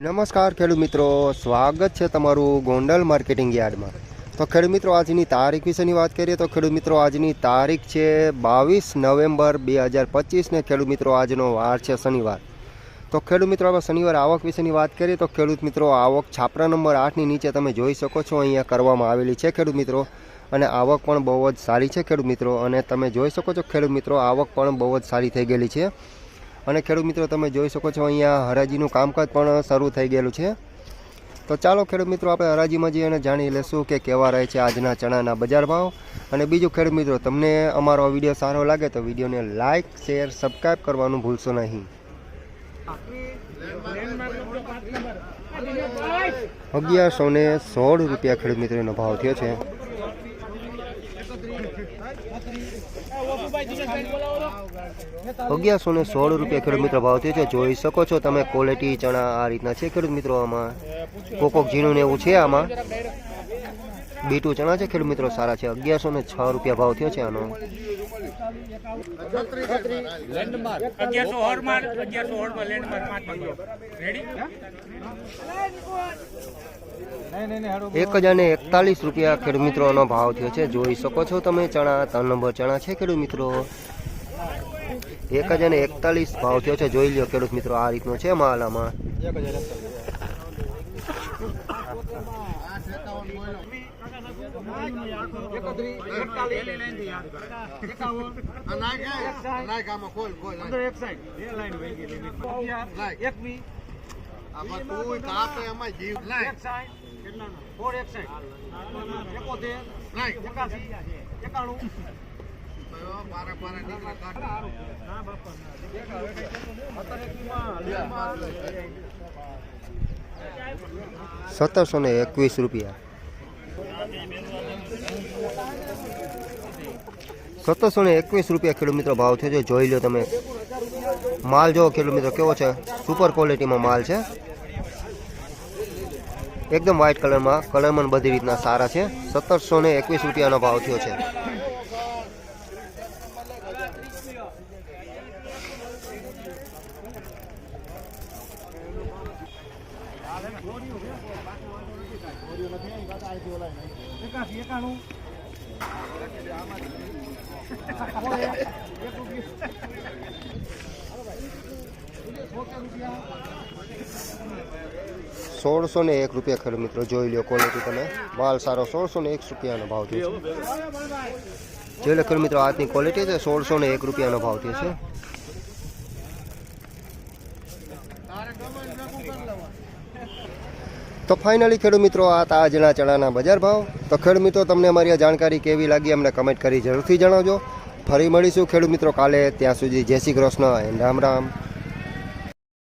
નમસ્કાર ખેડૂત મિત્રો, સ્વાગત છે તમારું ગોંડલ માર્કેટિંગ યાર્ડમાં। તો ખેડૂત મિત્રો, આજની તારીખ વિશેની વાત કરીએ તો ખેડૂત મિત્રો આજની તારીખ છે 22 નવેમ્બર 2025 ને ખેડૂત મિત્રો આજનો વાર છે શનિવાર। તો ખેડૂત મિત્રો આપણે શનિવાર આવક વિશેની વાત કરીએ તો ખેડૂત મિત્રો આવક છાપરા નંબર 8ની નીચે તમે જોઈ શકો છો અહીંયા કરવામાં આવેલી છે ખેડૂત મિત્રો, અને આવક પણ બહુ જ સારી છે ખેડૂત મિત્રો। અને તમે જોઈ શકો છો ખેડૂત મિત્રો આવક પણ બહુ જ સારી થઈ ગયેલી છે। અને ખેડૂત મિત્રો તમે જોઈ શકો છો અહીંયા હરાજીનું કામકાજ પણ શરૂ થઈ ગયેલું છે। તો ચાલો ખેડૂત મિત્રો આપણે હરાજીમાં જઈએ અને જાણી લેશું કે કેવા રહે છે આજના ચણાના બજાર ભાવ। અને બીજું ખેડૂત મિત્રો, તમને અમારો વિડીયો સારો લાગે તો વિડીયોને લાઇક શેર સબસ્ક્રાઈબ કરવાનું ભૂલશો નહીં। 1116 રૂપિયા ખેડૂત મિત્રોનો ભાવ થયો છે। ₹1116 ખેડૂત મિત્રો ભાવ થયો છે। જોઈ શકો છો તમે ક્વોલિટી ચણા આ રીતના છે ખેડૂત મિત્રો। આમાં કોકોક ઝીણું ને એવું છે, આમાં બીટુ ચણા છે ખેડૂત મિત્રો, સારા છે। 1106 રૂપિયા ભાવ થયો છે આનો। ₹1041 ખેડૂત મિત્રોનો ભાવ થયો છે। જોઈ શકો છો તમે ચણા 3 નંબર ચણા છે ખેડૂત મિત્રો, 1041 ભાવ થયો છે। જોઈ લો ખેડૂત મિત્રો આ રીતનો છે માલ આમાં। ₹1721 ₹1721 ખેડૂત મિત્રો ભાવ થયો છે। જોઈ લો તમે માલ જો ખેડૂત મિત્રો કેવો છે, સુપર ક્વોલિટીમાં માલ છે, એકદમ વ્હાઇટ કલરમાં, કલરમાં બધી રીતના સારા છે। ₹1721 ભાવ થયો છે। ₹1601 ખેડૂત મિત્રો જોઈ લો ક્વોલિટી તમે, માલ સારો। ₹1601 ભાવ થયો છે। જોઈ લો ખેડૂત મિત્રો આજની ક્વોલિટી છે, ₹1601 ભાવ થયો છે। તો ફાઇનલી ખેડૂત મિત્રો આ હતા આજના ચણાના બજાર ભાવ। તો ખેડૂત મિત્રો તમને અમારી આ જાણકારી કેવી લાગી અમને કમેન્ટ કરી જરૂરથી જણાવજો। ફરી મળીશું ખેડૂત મિત્રો કાલે, ત્યાં સુધી જય શ્રી કૃષ્ણ એન્ડ રામ રામ।